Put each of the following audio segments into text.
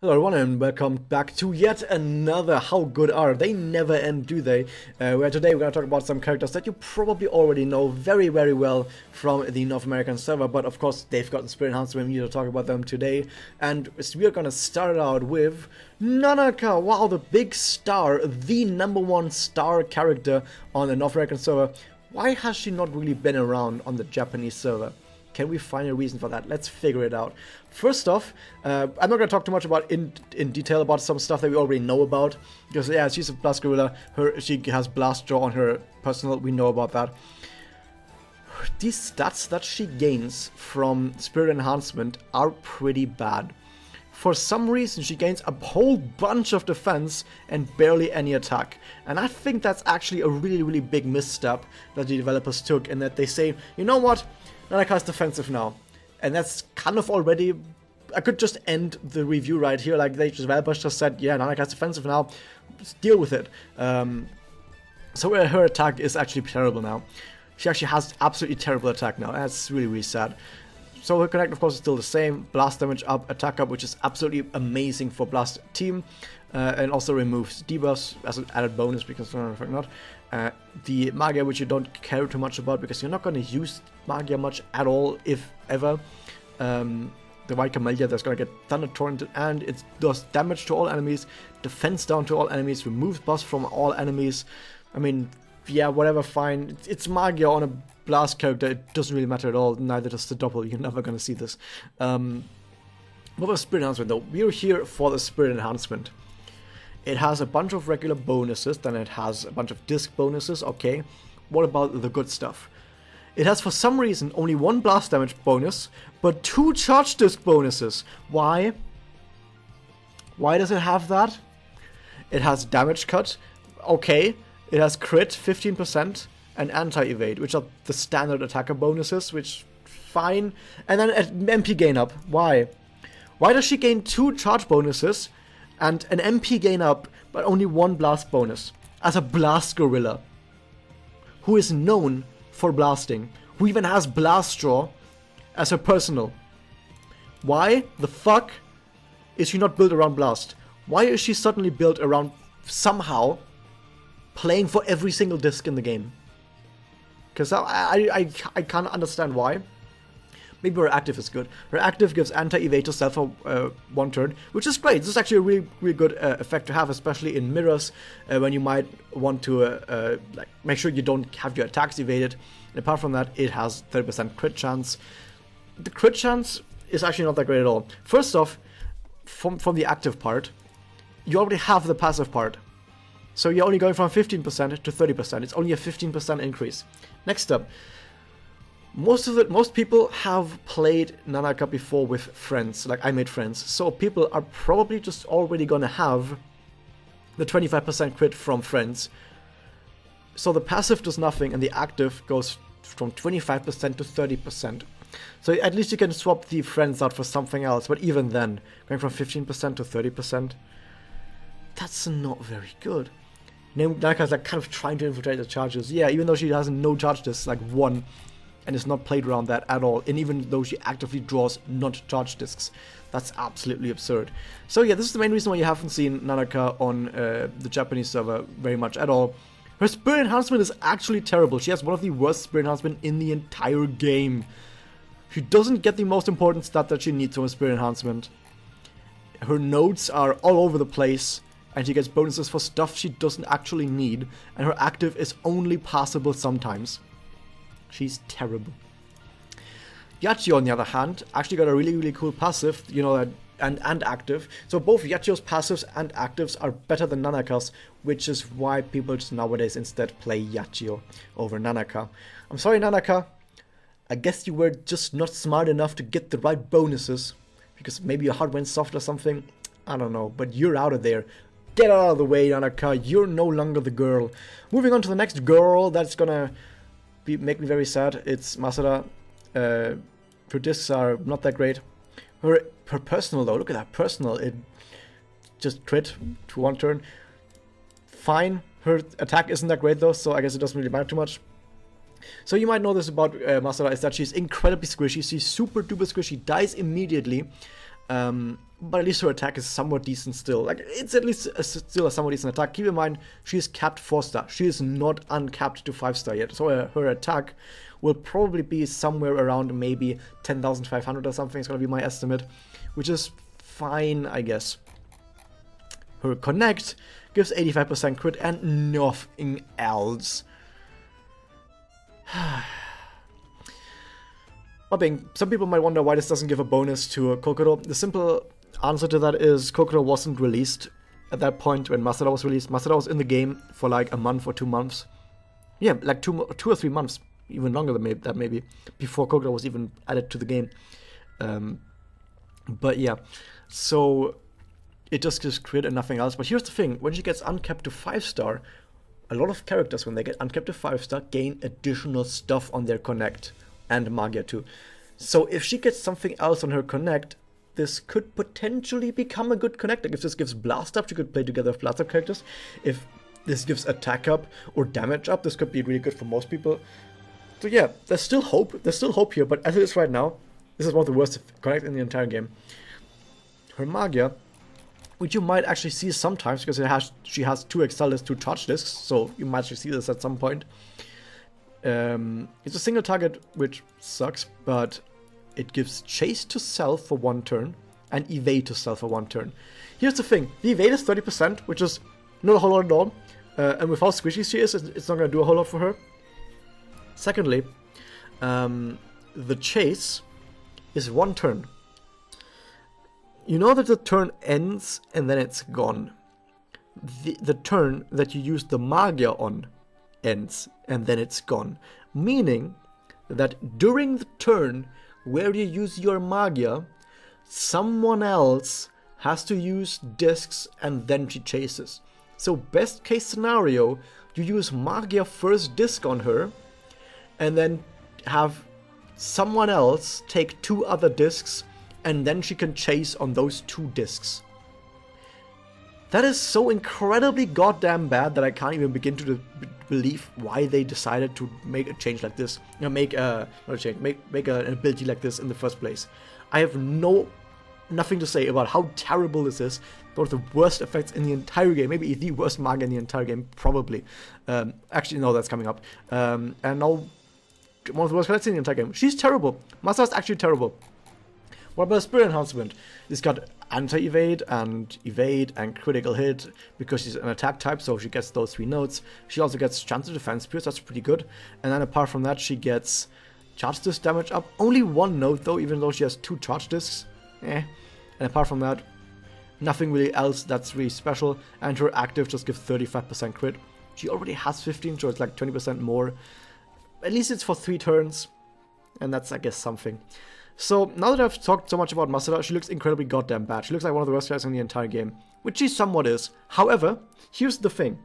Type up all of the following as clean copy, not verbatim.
Hello everyone and welcome back to yet another How Good Are. They never end, do they? Where today we're going to talk about some characters that you probably already know very well from the North American server, but of course they've gotten Spirit Enhancement. We need to talk about them today. And we're going to start out with Nanaka. Wow, the big star, the #1 star character on the North American server. Why has she not really been around on the Japanese server? Can we find a reason for that? Let's figure it out. First off, I'm not going to talk too much about in detail about some stuff that we already know about, because yeah, she's a Blast Gorilla. She has Blast Jaw on her personal. We know about that. These stats that she gains from Spirit Enhancement are pretty bad. For some reason, she gains a whole bunch of defense and barely any attack. And I think that's actually a really big misstep that the developers took, in that they say, you know what? Nanaka is defensive now. And that's kind of already... I could just end the review right here, like the developers just said, yeah, Nanaka is defensive now, just deal with it. So her attack is actually terrible now. She actually has absolutely terrible attack now, that's really sad. So her connect, of course, is still the same. Blast damage up, attack up, which is absolutely amazing for Blast team. And also removes debuffs as an added bonus, because not. The Magia, which you don't care too much about, because you're not going to use Magia much at all, if ever. The White Camellia that's going to get Thunder Torrented, and it does damage to all enemies, defense down to all enemies, removes buffs from all enemies. I mean, yeah, whatever, fine. It's Magia on a Blast character, it doesn't really matter at all, neither does the Doppel, you're never going to see this. What about Spirit Enhancement though? We're here for the Spirit Enhancement. It has a bunch of regular bonuses, then it has a bunch of disc bonuses, okay. What about the good stuff? It has, for some reason, only 1 blast damage bonus, but 2 charge disc bonuses. Why? Why does it have that? It has damage cut, okay. It has crit, 15%, and anti-evade, which are the standard attacker bonuses, which, fine. And then MP gain up, why? Why does she gain 2 charge bonuses and an MP gain up, but only 1 blast bonus, as a Blast Gorilla, who is known for blasting, who even has Blast Jaw as her personal? Why the fuck is she not built around Blast? Why is she suddenly built around, somehow, playing for every single disc in the game? Because I can't understand why. Maybe her active is good. Her active gives anti-evade to self for 1 turn, which is great. This is actually a really good effect to have, especially in mirrors, when you might want to like make sure you don't have your attacks evaded. And apart from that, it has 30% crit chance. The crit chance is actually not that great at all. First off, from the active part, you already have the passive part. So you're only going from 15% to 30%. It's only a 15% increase. Next up, most people have played Nanaka before with friends, like I made friends, so people are probably just already gonna have the 25% crit from friends. So the passive does nothing and the active goes from 25% to 30%. So at least you can swap the friends out for something else, but even then, going from 15% to 30%, that's not very good. Nanaka's like kind of trying to infiltrate the charges, yeah, even though she has no charge discs, like 1, and is not played around that at all, and even though she actively draws not charge discs. That's absolutely absurd. So yeah, this is the main reason why you haven't seen Nanaka on the Japanese server very much at all. Her Spirit Enhancement is actually terrible. She has one of the worst Spirit Enhancement in the entire game. She doesn't get the most important stat that she needs from a Spirit Enhancement. Her nodes are all over the place, and she gets bonuses for stuff she doesn't actually need, and her active is only passable sometimes. She's terrible. Yachio, on the other hand, actually got a really cool passive, you know, and active. So both Yachio's passives and actives are better than Nanaka's, which is why people just nowadays instead play Yachio over Nanaka. I'm sorry, Nanaka. I guess you were just not smart enough to get the right bonuses, because maybe your heart went soft or something. I don't know, but you're out of there. Get out of the way, Nanaka. You're no longer the girl. Moving on to the next girl that's gonna make me very sad. It's Masara. Her discs are not that great. Her personal though, look at that personal. It just crit to 1 turn. Fine. Her attack isn't that great though, so I guess it doesn't really matter too much. So you might know this about Masara, is that she's incredibly squishy. She's super duper squishy, dies immediately. but at least her attack is somewhat decent still. Like, it's at least still a somewhat decent attack. Keep in mind, she is capped 4-star. She is not uncapped to 5-star yet. So her attack will probably be somewhere around maybe 10,500 or something. It's gonna be my estimate, which is fine, I guess. Her connect gives 85% crit and nothing else. Some people might wonder why this doesn't give a bonus to Kuro. The simple answer to that is Kuro wasn't released at that point when Masara was released. Masara was in the game for like a month or 2 months. Yeah, like 2 or 3 months, even longer than that maybe, before Kuro was even added to the game. But yeah, so it just gives crit and nothing else. But here's the thing, when she gets uncapped to 5-star, a lot of characters, when they get uncapped to 5-star, gain additional stuff on their connect, and Magia too. So if she gets something else on her connect, this could potentially become a good connect. Like if this gives blast up, she could play together with blast up characters. If this gives attack up or damage up, this could be really good for most people. So yeah, there's still hope. There's still hope here, but as it is right now, this is one of the worst connects in the entire game. Her Magia, which you might actually see sometimes because she has 2 Exaltis, 2 charge discs, so you might actually see this at some point. It's a single target, which sucks, but it gives chase to self for 1 turn and evade to self for 1 turn. Here's the thing, the evade is 30%, which is not a whole lot at all, and with how squishy she is, it's not going to do a whole lot for her. Secondly, the chase is 1 turn. You know that the turn ends and then it's gone. The turn that you use the Magia on ends and then it's gone. Meaning that during the turn where you use your Magia, someone else has to use discs and then she chases. So best case scenario, you use Magia first disc on her and then have someone else take 2 other discs and then she can chase on those 2 discs. That is so incredibly goddamn bad that I can't even begin to believe why they decided to make a change like this. Make an ability like this in the first place. I have nothing to say about how terrible this is. One of the worst effects in the entire game, maybe the worst Magia in the entire game, probably. Actually, no, that's coming up. And now, one of the worst effects in the entire game. She's terrible. Masara's actually terrible. What about Spirit Enhancement? It's got anti-evade and evade and critical hit because she's an attack type, so she gets those 3 notes. She also gets chance to defense pierce, that's pretty good. And then apart from that, she gets charge disc damage up. Only 1 note though, even though she has 2 charge discs. And apart from that, nothing really else that's really special. And her active just gives 35% crit. She already has 15, so it's like 20% more. At least it's for 3 turns. And that's, I guess, something. So, now that I've talked so much about Masara, she looks incredibly goddamn bad. She looks like one of the worst characters in the entire game, which she somewhat is. However, here's the thing.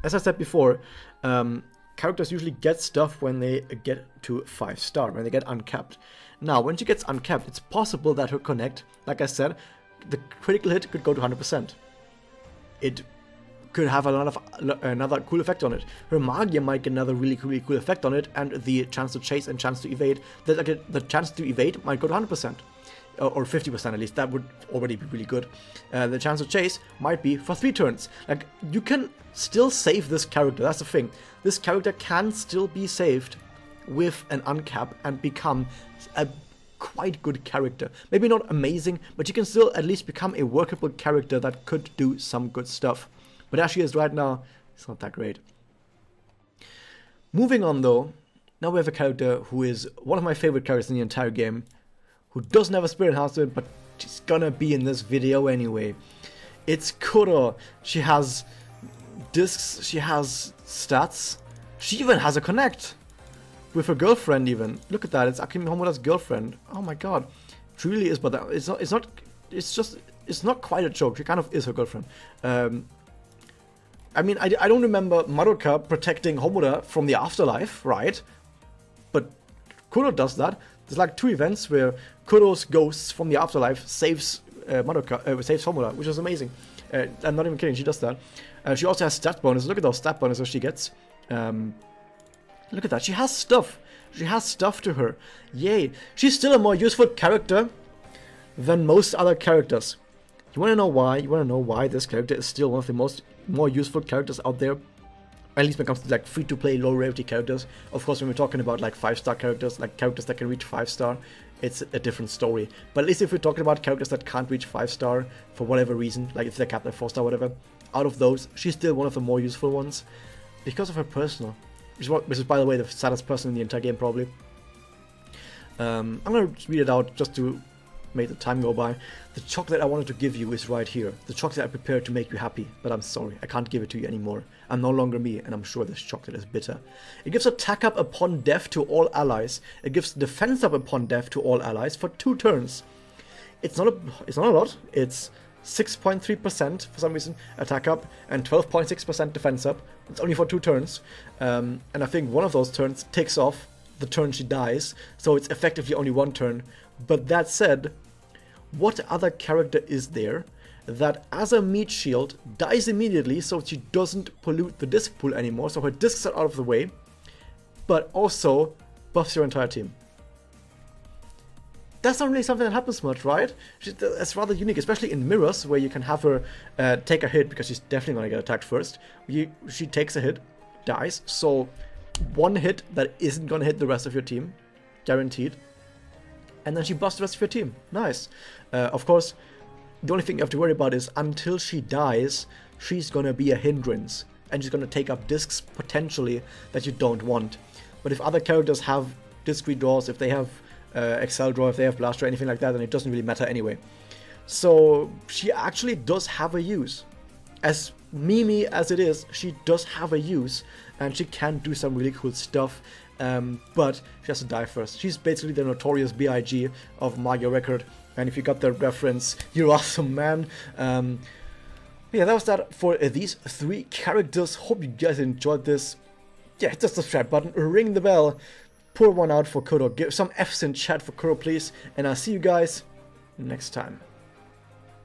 As I said before, characters usually get stuff when they get to 5-star, when they get uncapped. Now, when she gets uncapped, it's possible that her connect, like I said, the critical hit could go to 100%. It could have another cool effect on it. Her Magia might get another really cool effect on it, and the chance to chase and chance to evade, the chance to evade might go to 100%. Or 50% at least, that would already be really good. The chance to chase might be for 3 turns. Like, you can still save this character, that's the thing. This character can still be saved with an uncap and become a quite good character. Maybe not amazing, but you can still at least become a workable character that could do some good stuff. But as she is right now, it's not that great. Moving on though, now we have a character who is one of my favorite characters in the entire game, who doesn't have a Spirit Enhancement, but she's gonna be in this video anyway. It's Kuro. She has discs, she has stats, she even has a connect with her girlfriend even. Look at that, it's Akemi Homura's girlfriend. Oh my god. It really is, but it's not quite a joke, she kind of is her girlfriend. I mean, I don't remember Madoka protecting Homura from the afterlife, right? But Kuro does that. There's like 2 events where Kuro's ghosts from the afterlife saves saves Homura, which is amazing. I'm not even kidding, she does that. She also has stat bonuses. Look at those stat bonuses she gets. Look at that, she has stuff. She has stuff to her. Yay. She's still a more useful character than most other characters. You want to know why? You want to know why this character is still one of the more useful characters out there? At least when it comes to like free-to-play, low-rarity characters. Of course, when we're talking about like 5-star characters, like characters that can reach 5-star, it's a different story. But at least if we're talking about characters that can't reach 5-star for whatever reason, like if they're capped at 4-star, whatever, out of those, she's still one of the more useful ones because of her personal, which is by the way the saddest person in the entire game probably. I'm gonna read it out just to make the time go by. The chocolate I wanted to give you is right here. The chocolate I prepared to make you happy, but I'm sorry, I can't give it to you anymore. I'm no longer me, and I'm sure this chocolate is bitter. It gives attack up upon death to all allies. It gives defense up upon death to all allies for 2 turns. It's not a lot. It's 6.3% for some reason attack up and 12.6% defense up. It's only for 2 turns, and I think one of those turns takes off the turn she dies, so it's effectively only 1 turn. But that said, what other character is there that as a meat shield dies immediately so she doesn't pollute the disc pool anymore, so her discs are out of the way, but also buffs your entire team? That's not really something that happens much, right? It's rather unique, especially in mirrors, where you can have her take a hit, because she's definitely going to get attacked first. She takes a hit, dies, so 1 hit that isn't going to hit the rest of your team, guaranteed. And then she buffs the rest of your team. Nice. Of course, the only thing you have to worry about is until she dies, she's going to be a hindrance. And she's going to take up discs, potentially, that you don't want. But if other characters have disc redraws, if they have Excel draw, if they have blast draw, anything like that, then it doesn't really matter anyway. So she actually does have a use. As memey as it is, she does have a use, and she can do some really cool stuff. But she has to die first. She's basically the notorious B.I.G. of Mario Record, and if you got the reference, you're awesome, man. Yeah, that was that for these 3 characters. Hope you guys enjoyed this. Yeah, hit the subscribe button, ring the bell, pour one out for Kuro, give some F's in chat for Kuro, please, and I'll see you guys next time.